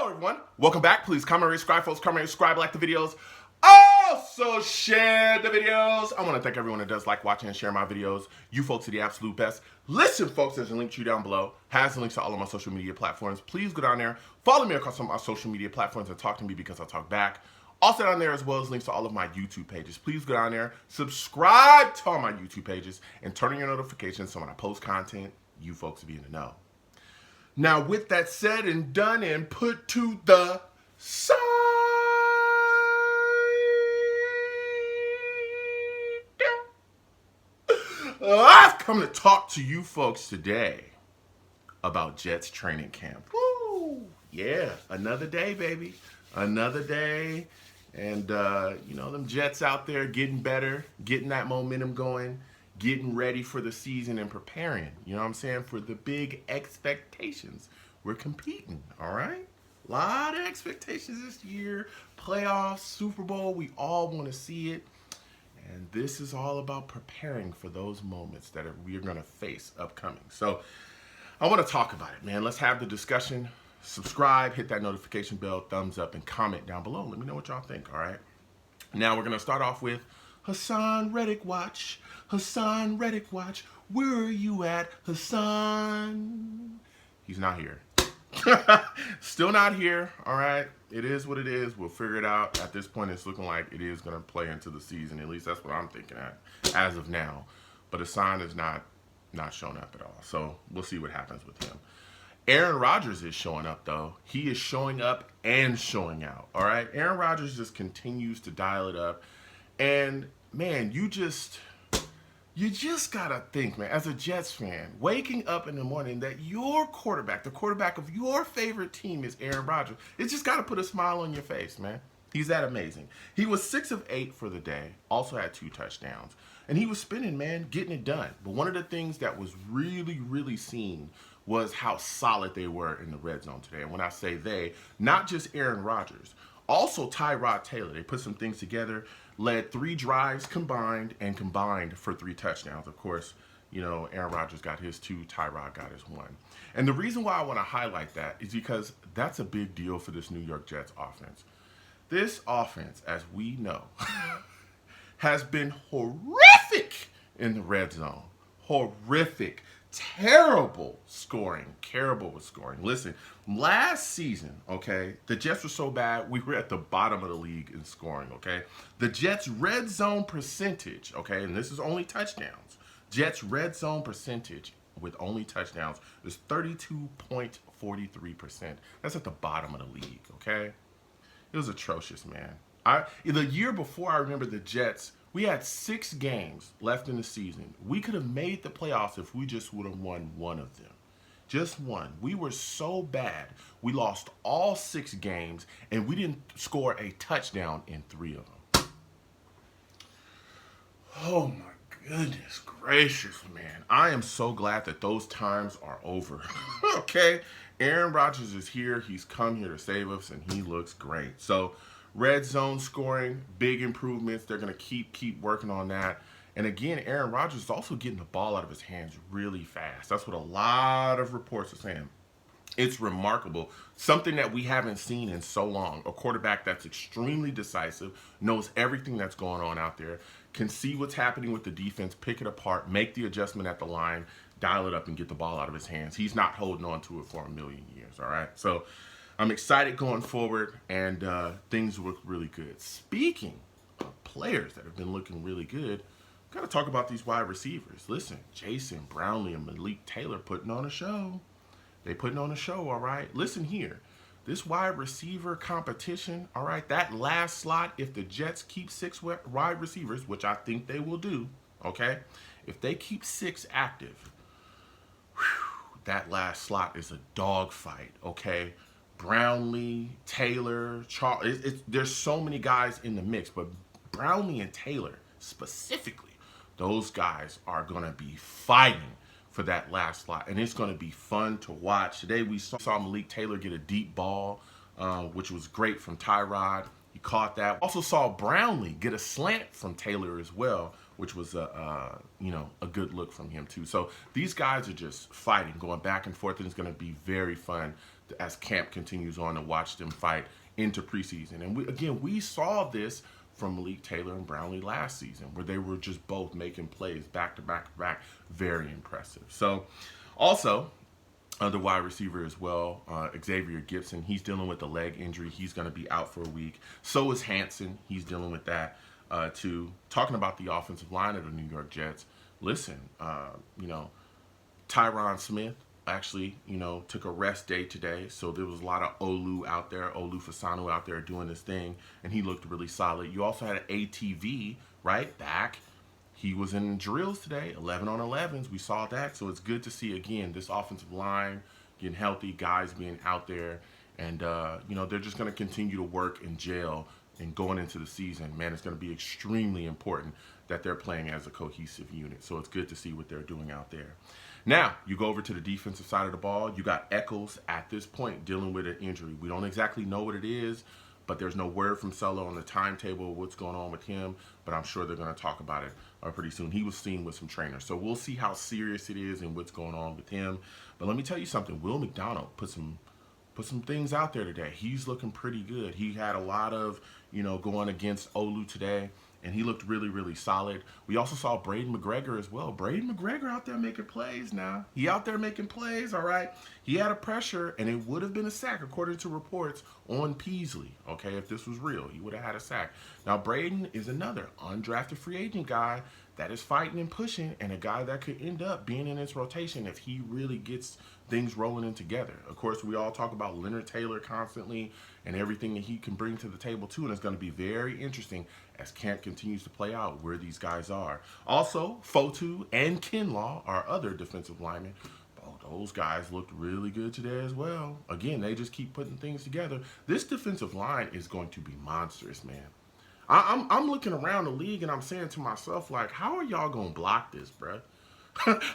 everyone. Welcome back. Please comment, rate, subscribe, folks. Comment, rate, subscribe, like the videos. Also share the videos. I want to thank everyone that does like, watching, and share my videos. You folks are the absolute best. Listen, folks, there's a link to you down below. Has the links to all of my social media platforms. Please go down there. Follow me across some of my social media platforms and talk to me because I talk back. Also down there as well as links to all of my YouTube pages. Please go down there, subscribe to all my YouTube pages, and turn on your notifications so when I post content, you folks will be in the know. Now, with that said and done and put to the side, I've come to talk to you folks today about Jets training camp. Woo! Yeah, another day, baby. Another day. And, you know, them Jets out there getting better, getting that momentum going, getting ready for the season and preparing, you know what I'm saying, for the big expectations. We're competing, all right? A lot of expectations this year. Playoffs, Super Bowl, we all want to see it. And this is all about preparing for those moments that we're going to face upcoming. So I want to talk about it, man. Let's have the discussion. Subscribe, hit that notification bell, thumbs up, and comment down below. Let me know what y'all think, all right? Now we're going to start off with Hassan Reddick watch. Hassan Reddick watch. Where are you at, Hassan? He's not here. Still not here, all right? It is what it is. We'll figure it out. At this point, it's looking like it is going to play into the season. At least that's what I'm thinking as of now. But Hassan is not showing up at all. So we'll see what happens with him. Aaron Rodgers is showing up, though. He is showing up and showing out, all right? Aaron Rodgers just continues to dial it up. And, man, you just got to think, man, as a Jets fan, waking up in the morning that your quarterback, the quarterback of your favorite team is Aaron Rodgers, it's just got to put a smile on your face, man. He's that amazing. He was 6 of 8 for the day, also had 2 touchdowns. And he was spinning, man, getting it done. But one of the things that was really, really seen was how solid they were in the red zone today. And when I say they, not just Aaron Rodgers, also Tyrod Taylor. They put some things together, led 3 drives combined for 3 touchdowns. Of course, you know, Aaron Rodgers got his 2, Tyrod got his 1. And the reason why I want to highlight that is because that's a big deal for this New York Jets offense. This offense, as we know, has been horrific in the red zone. Horrific. Terrible scoring. Terrible with scoring. Listen, last season, okay, the Jets were so bad, we were at the bottom of the league in scoring, okay? The Jets' red zone percentage, okay, and this is only touchdowns. Jets' red zone percentage with only touchdowns is 32.43%. That's at the bottom of the league, okay? It was atrocious, man. The year before, I remember the Jets, we had 6 games left in the season. We could have made the playoffs if we just would have won 1 of them. Just 1. We were so bad. We lost all 6 games, and we didn't score a touchdown in 3 of them. Oh, my goodness gracious, man. I am so glad that those times are over. Okay? Aaron Rodgers is here. He's come here to save us, and he looks great. So, red zone scoring, big improvements. They're going to keep working on that. And again, Aaron Rodgers is also getting the ball out of his hands really fast. That's what a lot of reports are saying. It's remarkable. Something that we haven't seen in so long. A quarterback that's extremely decisive, knows everything that's going on out there, can see what's happening with the defense, pick it apart, make the adjustment at the line, dial it up, and get the ball out of his hands. He's not holding on to it for a million years, all right? So I'm excited going forward, and things look really good. Speaking of players that have been looking really good, got to talk about these wide receivers. Listen, Jason Brownlee and Malik Taylor putting on a show. They putting on a show, all right? Listen here. This wide receiver competition, all right, that last slot, if the Jets keep 6 wide receivers, which I think they will do, okay? If they keep 6 active, that last slot is a dogfight, okay? Brownlee, Taylor, Charles. There's so many guys in the mix, but Brownlee and Taylor specifically, those guys are going to be fighting for that last slot, and it's going to be fun to watch. Today we saw Malik Taylor get a deep ball, which was great from Tyrod. He caught that. Also saw Brownlee get a slant from Taylor as well, which was a good look from him too. So these guys are just fighting, going back and forth, and it's going to be very fun as camp continues on to watch them fight into preseason. And we saw this from Malik Taylor and Brownlee last season, where they were just both making plays back to back to back. Very impressive. So, also, the wide receiver as well, Xavier Gibson, he's dealing with a leg injury. He's going to be out for a week. So is Hanson. He's dealing with that too. Talking about the offensive line of the New York Jets, listen, Tyron Smith actually, took a rest day today. So there was a lot of Olu out there, Olu Fasanu out there doing his thing, and he looked really solid. You also had an ATV, right, back. He was in drills today, 11 on 11s. We saw that. So it's good to see, again, this offensive line getting healthy, guys being out there. And, they're just going to continue to work and gel and going into the season. Man, it's going to be extremely important that they're playing as a cohesive unit. So it's good to see what they're doing out there. Now, you go over to the defensive side of the ball. You got Echols at this point dealing with an injury. We don't exactly know what it is, but there's no word from Cello on the timetable of what's going on with him, but I'm sure they're going to talk about it pretty soon. He was seen with some trainers, so we'll see how serious it is and what's going on with him. But let me tell you something. Will McDonald put some things out there today. He's looking pretty good. He had a lot of, going against Olu today, and he looked really, really solid. We also saw Braden McGregor as well. Braden McGregor out there making plays now. He out there making plays, all right? He had a pressure, and it would have been a sack, according to reports, on Peasley, okay? If this was real, he would have had a sack. Now, Braden is another undrafted free agent guy that is fighting and pushing, and a guy that could end up being in its rotation if he really gets things rolling in together. Of course, we all talk about Leonard Taylor constantly and everything that he can bring to the table too, and it's going to be very interesting as camp continues to play out where these guys are. Also, Fotu and Kinlaw, our other defensive linemen, those guys looked really good today as well. Again, they just keep putting things together. This defensive line is going to be monstrous, man. I'm looking around the league and I'm saying to myself, like, how are y'all going to block this, bruh?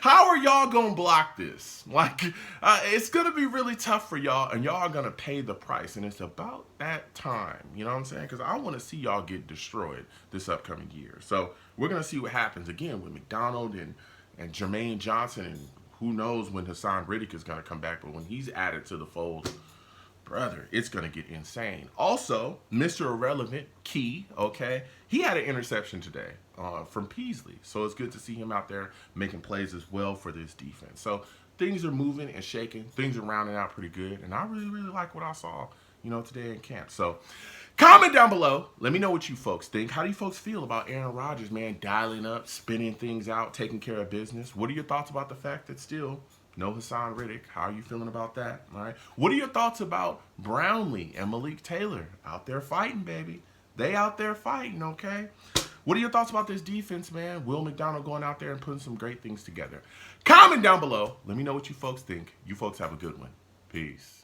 How are y'all going to block this? Like, it's going to be really tough for y'all, and y'all are going to pay the price. And it's about that time, you know what I'm saying? Because I want to see y'all get destroyed this upcoming year. So we're going to see what happens, again, with McDonald and Jermaine Johnson, and who knows when Hassan Riddick is going to come back. But when he's added to the fold, brother, it's going to get insane. Also, Mr. Irrelevant, Key, okay, he had an interception today from Peasley. So it's good to see him out there making plays as well for this defense. So things are moving and shaking. Things are rounding out pretty good. And I really, really like what I saw, today in camp. So comment down below. Let me know what you folks think. How do you folks feel about Aaron Rodgers, man, dialing up, spinning things out, taking care of business? What are your thoughts about the fact that still no Hassan Riddick? How are you feeling about that? All right. What are your thoughts about Brownlee and Malik Taylor out there fighting, baby? They out there fighting, okay? What are your thoughts about this defense, man? Will McDonald going out there and putting some great things together? Comment down below. Let me know what you folks think. You folks have a good one. Peace.